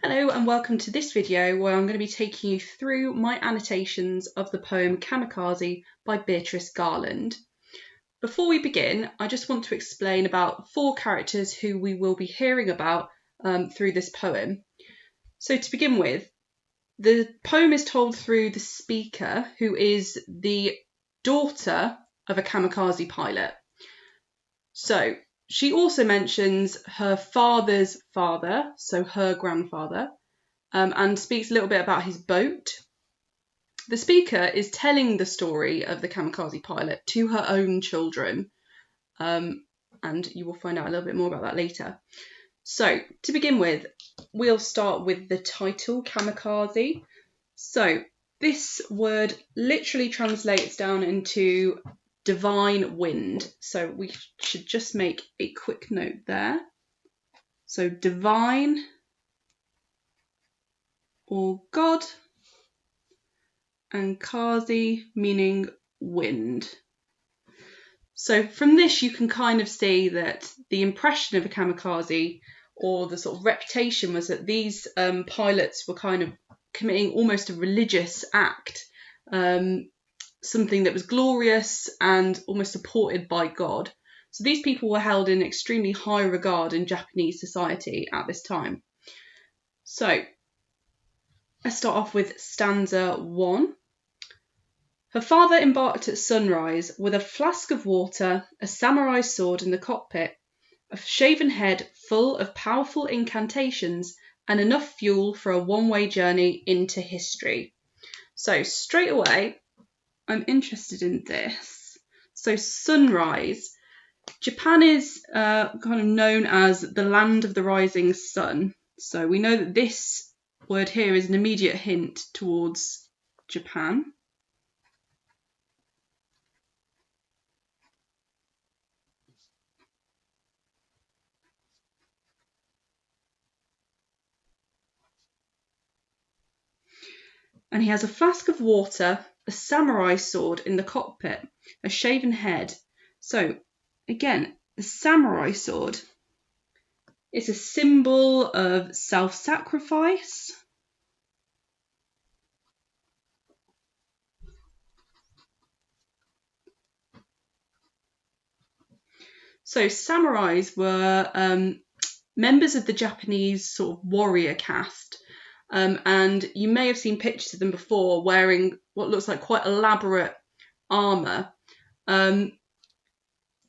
Hello and welcome to this video where I'm going to be taking you through my annotations of the poem Kamikaze by Beatrice Garland. Before we begin, I just want to explain about 4 characters who we will be hearing about through this poem. So to begin with, the poem is told through the speaker, who is the daughter of a kamikaze pilot. So she also mentions her father's father, so her grandfather, and speaks a little bit about his boat. The speaker is telling the story of the kamikaze pilot to her own children, and you will find out a little bit more about that later. So to begin with, we'll start with the title, Kamikaze. So this word literally translates down into divine wind. So we should just make a quick note there. So divine or God, and kazi meaning wind. So from this you can kind of see that the impression of a kamikaze, or the sort of reputation, was that these pilots were kind of committing almost a religious act, something that was glorious and almost supported by God. So these people were held in extremely high regard in Japanese society at this time. So let's start off with stanza 1. Her father embarked at sunrise with a flask of water, a samurai sword in the cockpit, a shaven head full of powerful incantations, and enough fuel for a one-way journey into history. So straight away, I'm interested in this. So sunrise. Japan is kind of known as the land of the rising sun. So we know that this word here is an immediate hint towards Japan. And he has a flask of water, a samurai sword in the cockpit, a shaven head. So again, the samurai sword is a symbol of self-sacrifice. So samurais were members of the Japanese sort of warrior caste. And you may have seen pictures of them before wearing what looks like quite elaborate armour.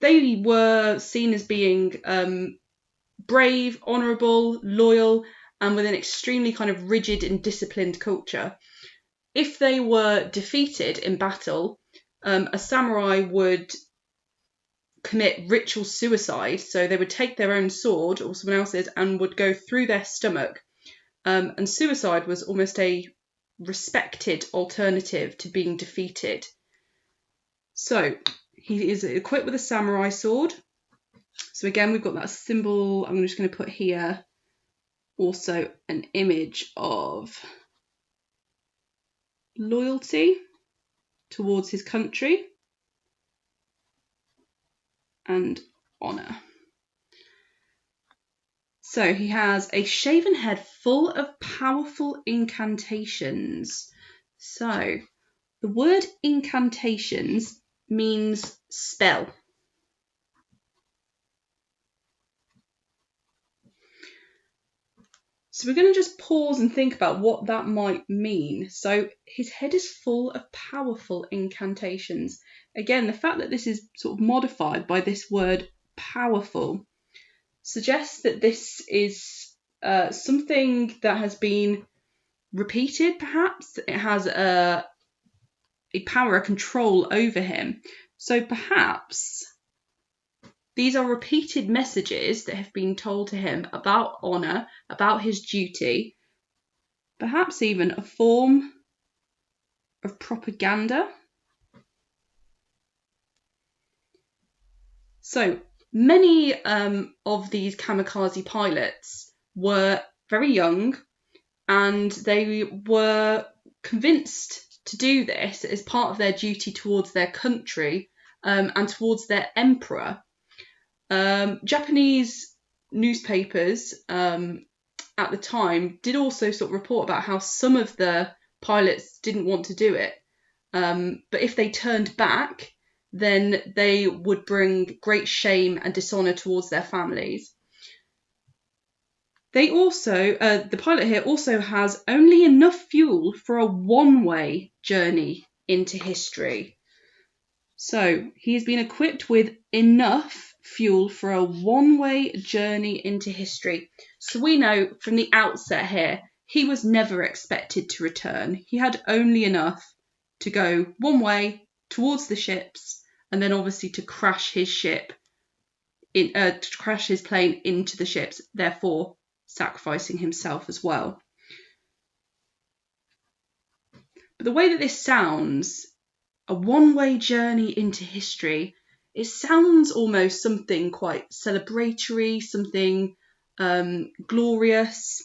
They were seen as being brave, honourable, loyal, and with an extremely kind of rigid and disciplined culture. If they were defeated in battle, a samurai would commit ritual suicide. So they would take their own sword or someone else's and would go through their stomach. And suicide was almost a respected alternative to being defeated. So he is equipped with a samurai sword. So again, we've got that symbol. I'm just going to put here also an image of loyalty towards his country and honour. So he has a shaven head full of powerful incantations. So the word incantations means spell. So we're going to just pause and think about what that might mean. So his head is full of powerful incantations. Again, the fact that this is sort of modified by this word powerful suggests that this is something that has been repeated, perhaps. It has a power, a control over him. So perhaps these are repeated messages that have been told to him about honour, about his duty, perhaps even a form of propaganda. So many of these kamikaze pilots were very young, and they were convinced to do this as part of their duty towards their country and towards their emperor. Japanese newspapers at the time did also sort of report about how some of the pilots didn't want to do it. But if they turned back, then they would bring great shame and dishonour towards their families. They also, the pilot here also has only enough fuel for a one-way journey into history. So he's been equipped with enough fuel for a one-way journey into history. So we know from the outset here, he was never expected to return. He had only enough to go one way towards the ships, and then obviously to crash his ship, to crash his plane into the ships, therefore sacrificing himself as well. But the way that this sounds, a one-way journey into history, it sounds almost something quite celebratory, something glorious,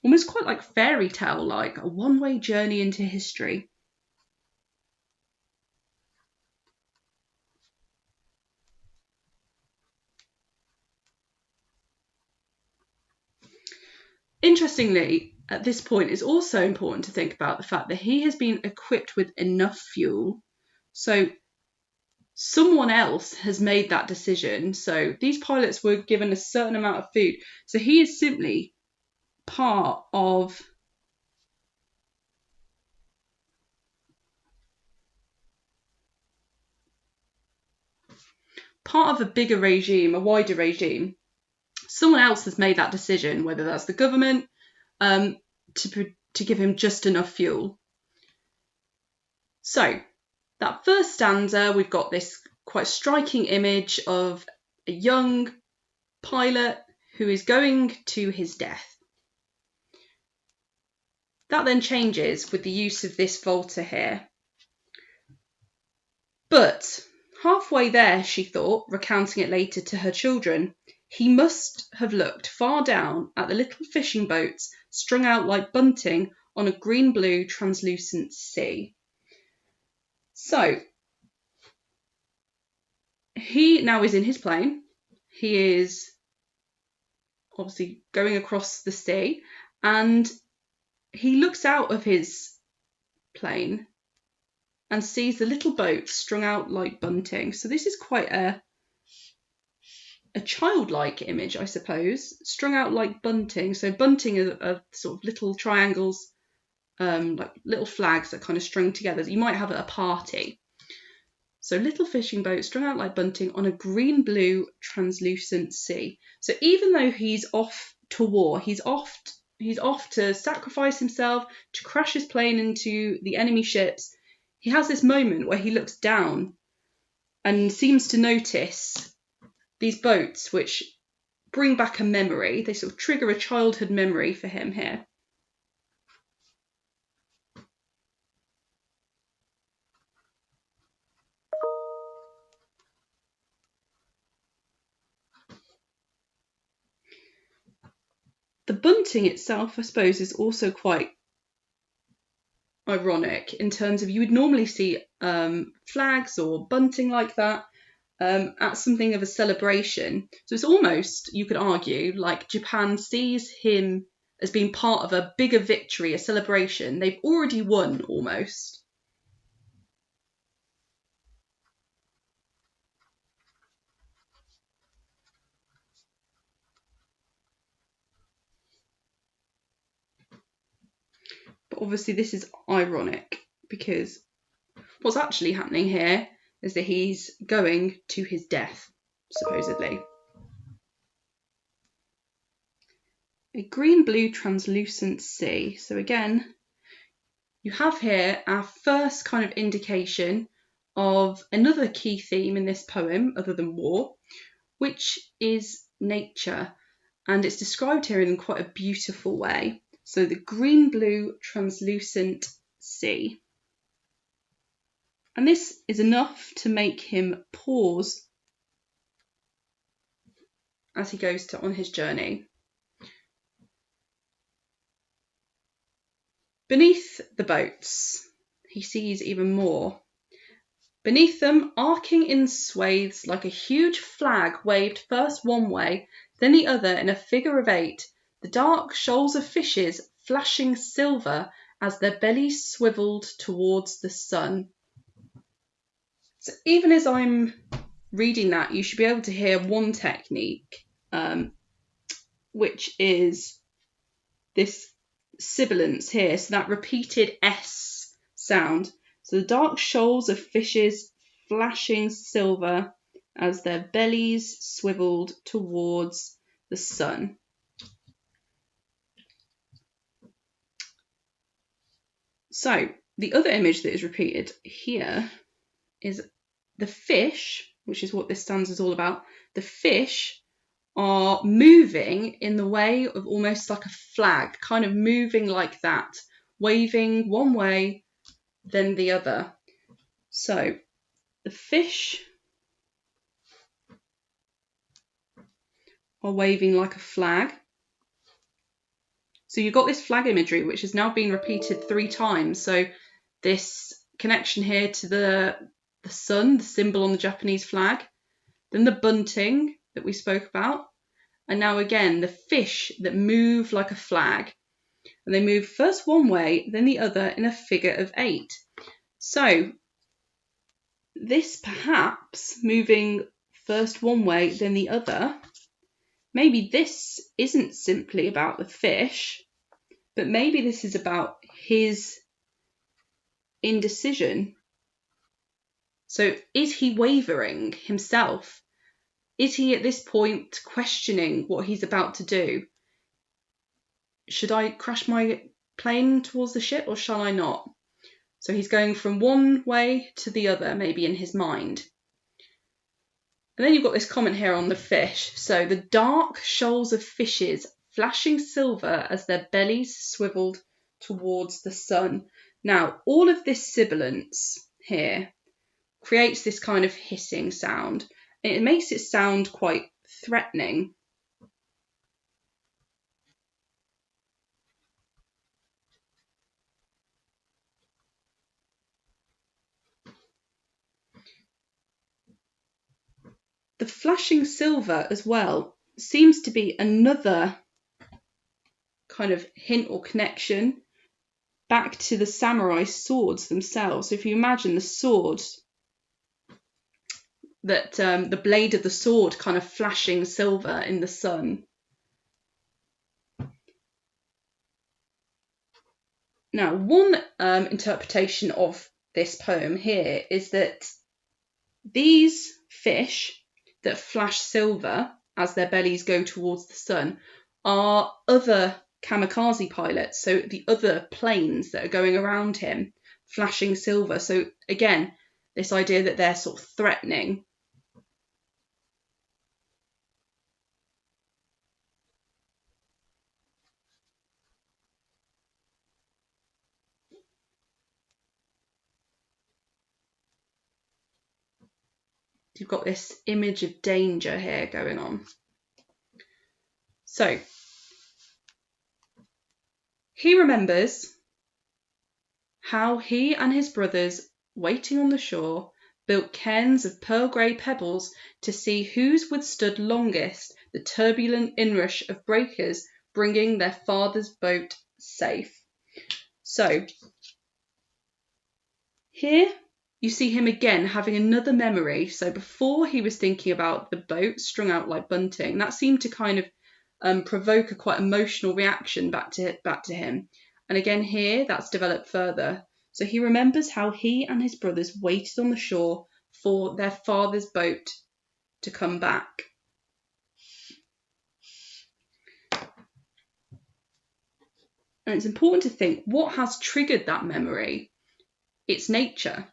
almost quite like fairy tale, like a one-way journey into history. Interestingly, at this point, it's also important to think about the fact that he has been equipped with enough fuel. So someone else has made that decision. So these pilots were given a certain amount of food. So he is simply part of a bigger regime, a wider regime. Someone else has made that decision, whether that's the government, to give him just enough fuel. So that first stanza, we've got this quite striking image of a young pilot who is going to his death. That then changes with the use of this volta here. But halfway there, she thought, recounting it later to her children, he must have looked far down at the little fishing boats strung out like bunting on a green-blue translucent sea. So he now is in his plane. He is obviously going across the sea, and he looks out of his plane and sees the little boats strung out like bunting. So this is quite a childlike image, I suppose, strung out like bunting. So bunting are sort of little triangles, like little flags that kind of strung together that you might have at a party. So little fishing boats strung out like bunting on a green-blue translucent sea. So even though he's off to war, he's off to sacrifice himself, to crash his plane into the enemy ships, he has this moment where he looks down and seems to notice these boats, which bring back a memory. They sort of trigger a childhood memory for him here. The bunting itself, I suppose, is also quite ironic in terms of you would normally see flags or bunting like that at something of a celebration. So it's almost, you could argue, like Japan sees him as being part of a bigger victory, a celebration. They've already won almost. But obviously this is ironic because what's actually happening here is that he's going to his death, supposedly. A green-blue translucent sea. So again, you have here our first kind of indication of another key theme in this poem, other than war, which is nature. And it's described here in quite a beautiful way. So the green-blue translucent sea. And this is enough to make him pause as he goes on his journey. Beneath the boats, he sees even more. Beneath them, arcing in swathes like a huge flag waved first one way, then the other in a figure of 8, the dark shoals of fishes flashing silver as their bellies swiveled towards the sun. So even as I'm reading that, you should be able to hear one technique, which is this sibilance here, so that repeated S sound. So the dark shoals of fishes flashing silver as their bellies swiveled towards the sun. So the other image that is repeated here is the fish, which is what this stanza is all about. The fish are moving in the way of almost like a flag, kind of moving like that, waving one way, then the other. So the fish are waving like a flag. So you've got this flag imagery, which has now been repeated 3 times. So this connection here to the sun, the symbol on the Japanese flag, then the bunting that we spoke about, and now again the fish that move like a flag, and they move first one way, then the other in a figure of 8. So this perhaps moving first one way, then the other, maybe this isn't simply about the fish, but maybe this is about his indecision. So is he wavering himself? Is he at this point questioning what he's about to do? Should I crash my plane towards the ship or shall I not? So he's going from one way to the other, maybe in his mind. And then you've got this comment here on the fish. So the dark shoals of fishes flashing silver as their bellies swiveled towards the sun. Now, all of this sibilance here creates this kind of hissing sound. And it makes it sound quite threatening. The flashing silver as well seems to be another kind of hint or connection back to the samurai swords themselves. So if you imagine the swords, that the blade of the sword kind of flashing silver in the sun. Now, one interpretation of this poem here is that these fish that flash silver as their bellies go towards the sun are other kamikaze pilots, so the other planes that are going around him flashing silver. So again, this idea that they're sort of threatening. You've got this image of danger here going on. So he remembers how he and his brothers, waiting on the shore, built cairns of pearl grey pebbles to see whose withstood longest the turbulent inrush of breakers, bringing their father's boat safe. So here you see him again having another memory. So before he was thinking about the boat strung out like bunting. That seemed to kind of provoke a quite emotional reaction back to him. And again here, that's developed further. So he remembers how he and his brothers waited on the shore for their father's boat to come back. And it's important to think, what has triggered that memory? It's nature.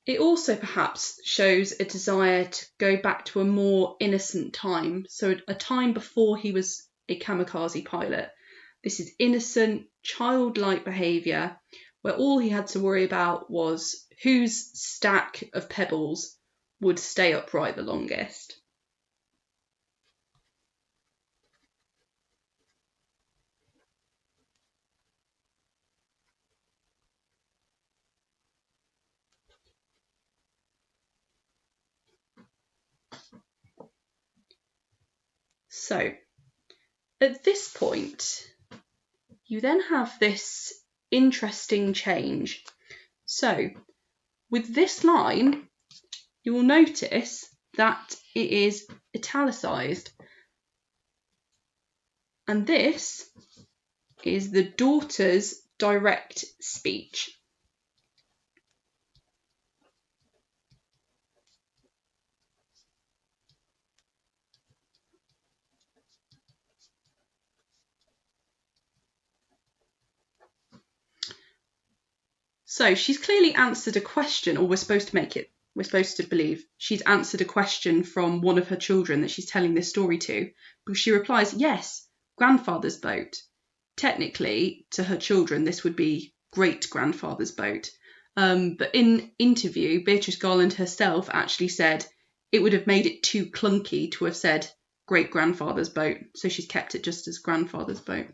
It also perhaps shows a desire to go back to a more innocent time, so a time before he was a kamikaze pilot. This is innocent, childlike behaviour, where all he had to worry about was whose stack of pebbles would stay upright the longest. So at this point, you then have this interesting change. So with this line, you will notice that it is italicized. And this is the daughter's direct speech. So she's clearly answered a question, or we're supposed to believe she's answered a question from one of her children that she's telling this story to, because she replies, yes, grandfather's boat. Technically, to her children, this would be great-grandfather's boat. But in interview, Beatrice Garland herself actually said it would have made it too clunky to have said great-grandfather's boat, so she's kept it just as grandfather's boat.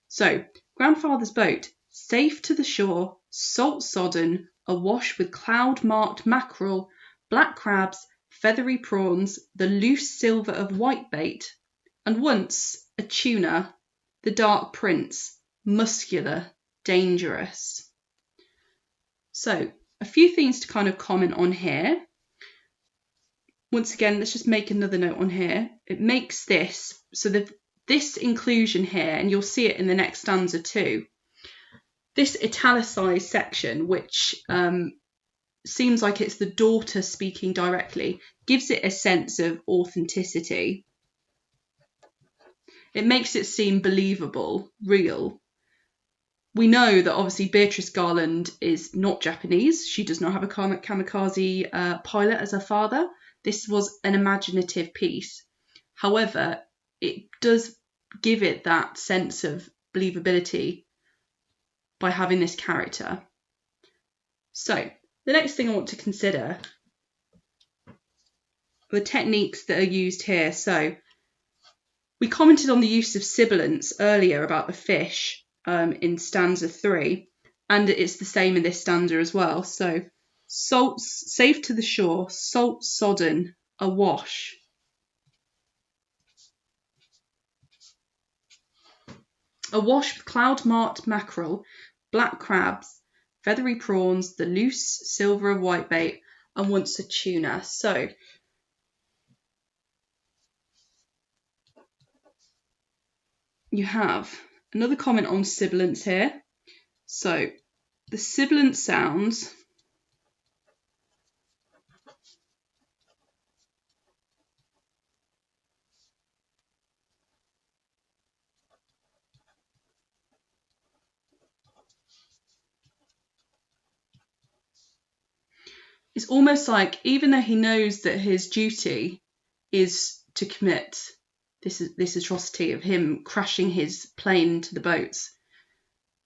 So, grandfather's boat, safe to the shore, salt-sodden, awash with cloud-marked mackerel, black crabs, feathery prawns, the loose silver of whitebait, and once a tuna, the dark prince, muscular, dangerous. So, a few things to kind of comment on here. Once again, let's just make another note on here. It makes this, so this inclusion here, and you'll see it in the next stanza too, this italicized section, which seems like it's the daughter speaking directly, gives it a sense of authenticity. It makes it seem believable, real. We know that obviously Beatrice Garland is not Japanese. She does not have a Kamikaze pilot as her father. This was an imaginative piece. However, it does give it that sense of believability by having this character. So, the next thing I want to consider are the techniques that are used here. So, we commented on the use of sibilants earlier about the fish in stanza 3, and it's the same in this stanza as well. So, safe to the shore, salt sodden, awash. Awash with cloud-marked mackerel, black crabs, feathery prawns, the loose silver of whitebait, and once a tuna. So, you have another comment on sibilants here. So, the sibilant sounds it's almost like, even though he knows that his duty is to commit this atrocity of him crashing his plane into the boats,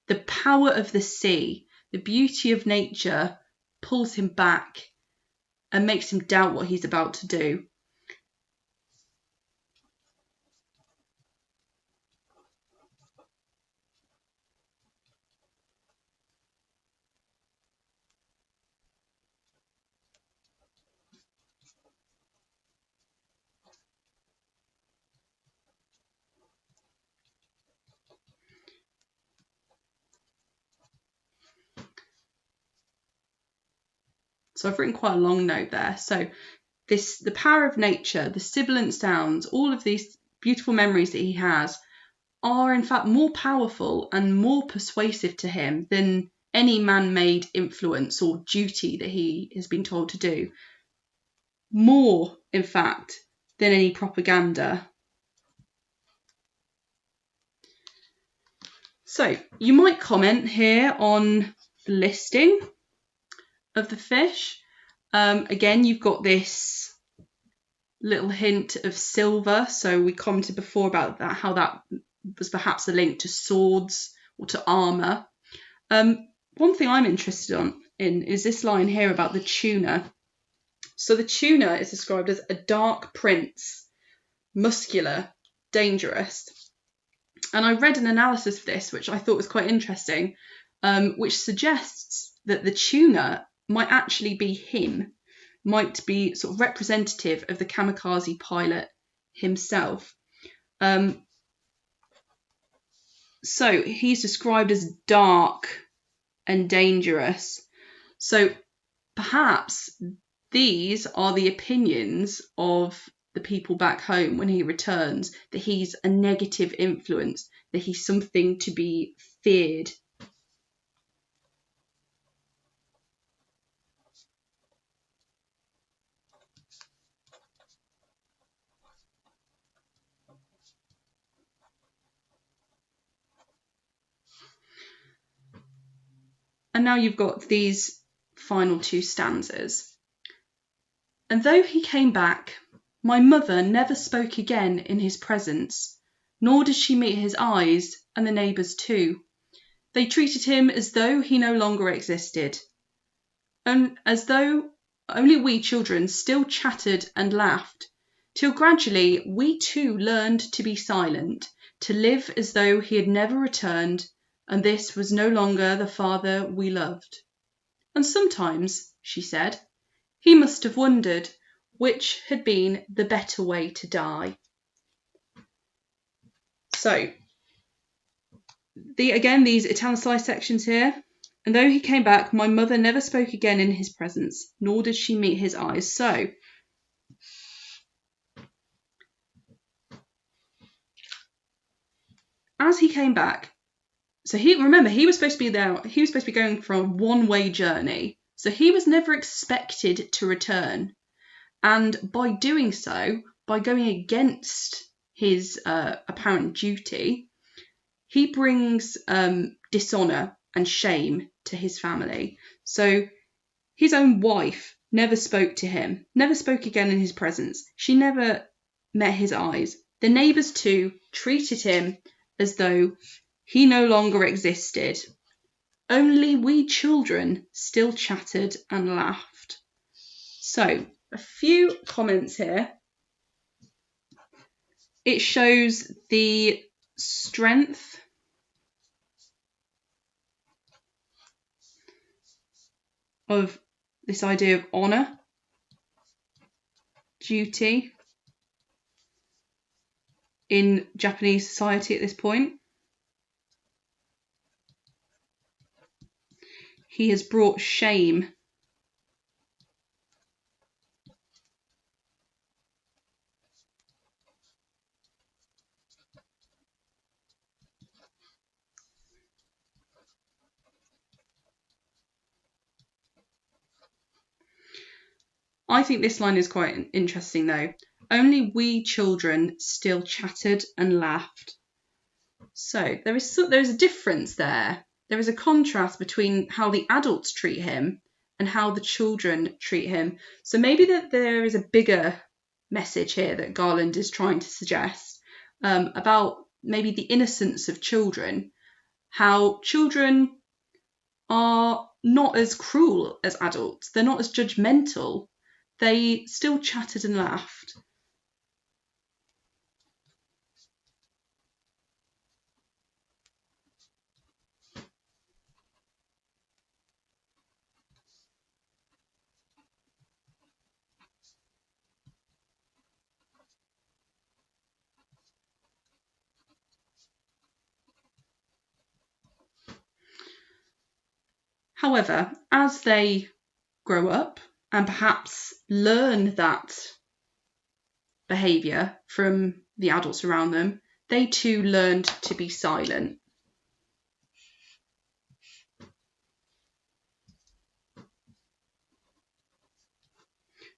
the power of the sea, the beauty of nature pulls him back and makes him doubt what he's about to do. So I've written quite a long note there. So the power of nature, the sibilant sounds, all of these beautiful memories that he has are in fact more powerful and more persuasive to him than any man-made influence or duty that he has been told to do. More, in fact, than any propaganda. So you might comment here on the listing of the fish. Again, you've got this little hint of silver. So we commented before about that, how that was perhaps a link to swords or to armour. One thing I'm interested in is this line here about the tuna. So the tuna is described as a dark prince, muscular, dangerous. And I read an analysis of this, which I thought was quite interesting, which suggests that the tuna might actually be him, might be sort of representative of the Kamikaze pilot himself. So he's described as dark and dangerous. So perhaps these are the opinions of the people back home when he returns, that he's a negative influence, that he's something to be feared. And now you've got these final two stanzas. And though he came back, my mother never spoke again in his presence, nor did she meet his eyes, and the neighbours too. They treated him as though he no longer existed, and as though only we children still chattered and laughed, till gradually we too learned to be silent, to live as though he had never returned, and this was no longer the father we loved. And sometimes, she said, he must have wondered which had been the better way to die. So, these italicized sections here. And though he came back, my mother never spoke again in his presence, nor did she meet his eyes. So, as he came back, so he was supposed to be there, he was supposed to be going for a one-way journey. So he was never expected to return. And by doing so, by going against his apparent duty, he brings dishonour and shame to his family. So his own wife never spoke to him, never spoke again in his presence. She never met his eyes. The neighbours too treated him as though he no longer existed. Only we children still chattered and laughed. So, a few comments here. It shows the strength of this idea of honour, duty in Japanese society at this point. He has brought shame. I think this line is quite interesting though. Only we children still chattered and laughed. So there is a difference there. There is a contrast between how the adults treat him and how the children treat him. So maybe that there is a bigger message here that Garland is trying to suggest about maybe the innocence of children, how children are not as cruel as adults, they're not as judgmental, they still chattered and laughed. However, as they grow up and perhaps learn that behaviour from the adults around them, they too learned to be silent.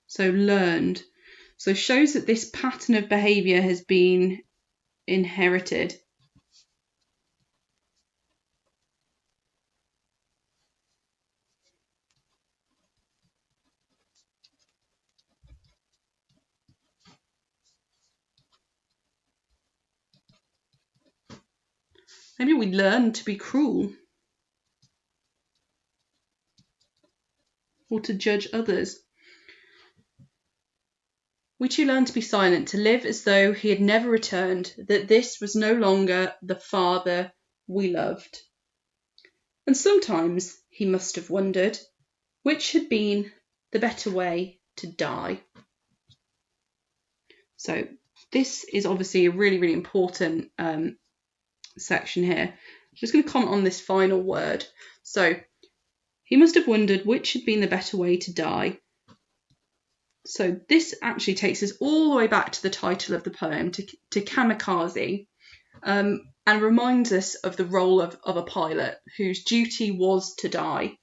So learned. So shows that this pattern of behaviour has been inherited. Maybe we learn to be cruel or to judge others. We too learned to be silent, to live as though he had never returned, that this was no longer the father we loved. And sometimes he must have wondered which had been the better way to die. So this is obviously a really, really important section here. I'm just going to comment on this final word. So, he must have wondered which had been the better way to die. So this actually takes us all the way back to the title of the poem, to Kamikaze, and reminds us of the role of a pilot whose duty was to die.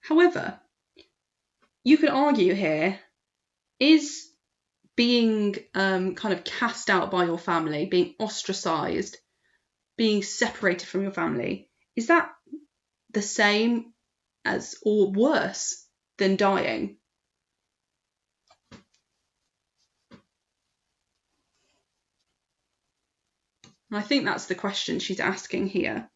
However, you could argue here, is being kind of cast out by your family, being ostracised, being separated from your family, is that the same as or worse than dying? And I think that's the question she's asking here.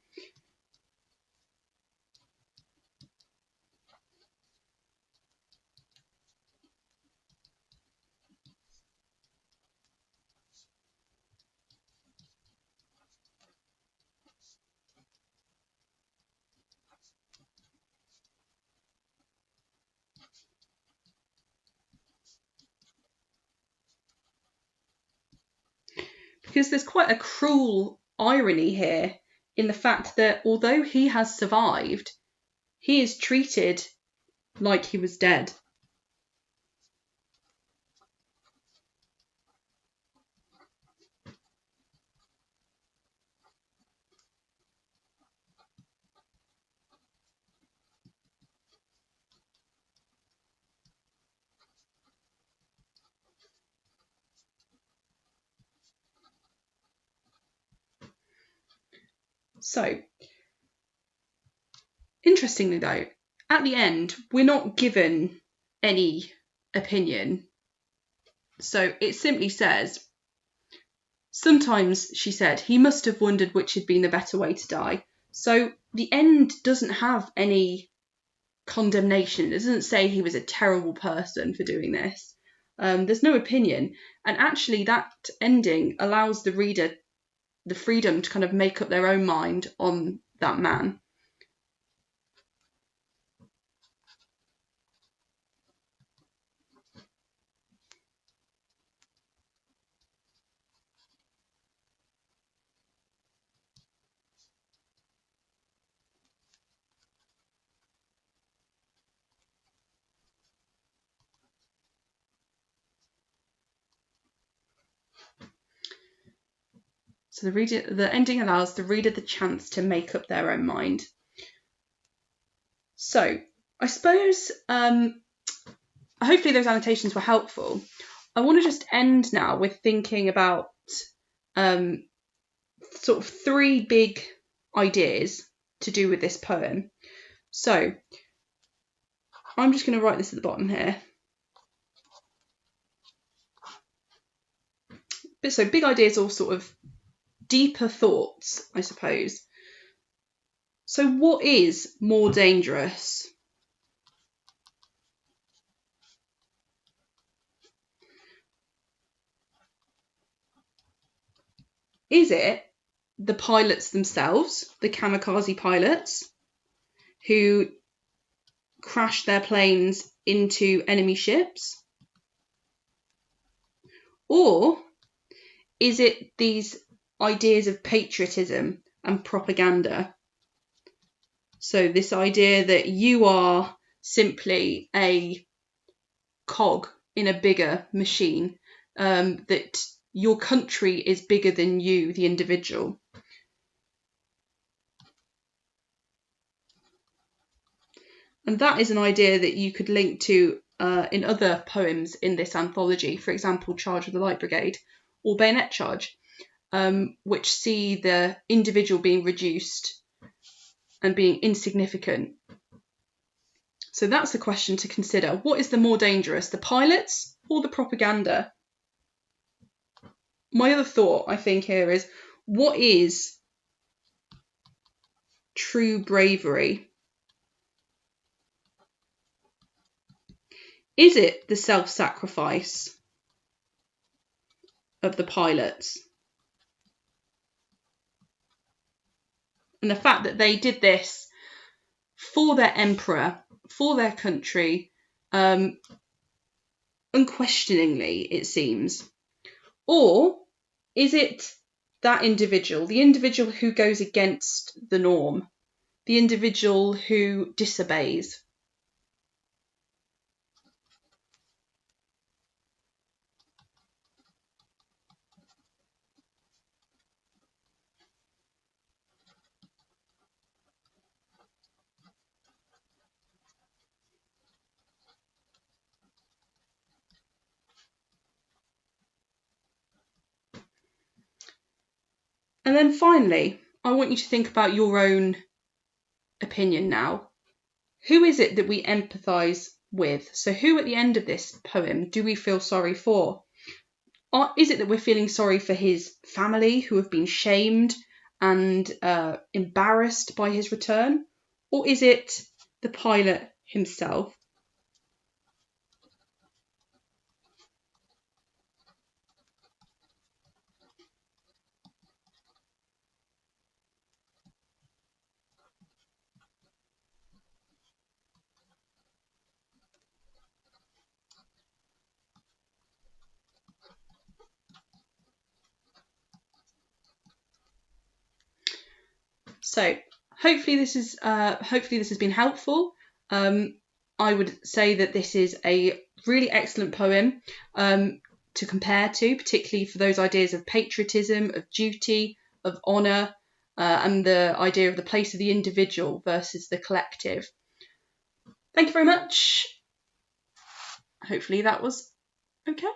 Because there's quite a cruel irony here in the fact that although he has survived, he is treated like he was dead. So, interestingly though, at the end, we're not given any opinion. So it simply says, sometimes, she said, he must have wondered which had been the better way to die. So the end doesn't have any condemnation. It doesn't say he was a terrible person for doing this. There's no opinion. And actually that ending allows the reader the freedom to kind of make up their own mind on that man. So the ending allows the reader the chance to make up their own mind. So I suppose hopefully those annotations were helpful. I want to just end now with thinking about sort of 3 big ideas to do with this poem. So I'm just going to write this at the bottom here. So big ideas, or sort of deeper thoughts, I suppose. So what is more dangerous? Is it the pilots themselves, the kamikaze pilots, who crash their planes into enemy ships? Or is it these ideas of patriotism and propaganda? So this idea that you are simply a cog in a bigger machine, that your country is bigger than you, the individual. And that is an idea that you could link to in other poems in this anthology, for example, Charge of the Light Brigade or Bayonet Charge, which see the individual being reduced and being insignificant. So that's a question to consider. What is the more dangerous, the pilots or the propaganda? My other thought, I think, here is, what is true bravery? Is it the self-sacrifice of the pilots? And the fact that they did this for their emperor, for their country, unquestioningly, it seems. Or is it that individual, the individual who goes against the norm, the individual who disobeys? And then finally, I want you to think about your own opinion now. Who is it that we empathise with? So who at the end of this poem do we feel sorry for? Or is it that we're feeling sorry for his family who have been shamed and embarrassed by his return? Or is it the pilot himself? So hopefully this has been helpful. I would say that this is a really excellent poem to compare to, particularly for those ideas of patriotism, of duty, of honour, and the idea of the place of the individual versus the collective. Thank you very much. Hopefully that was okay.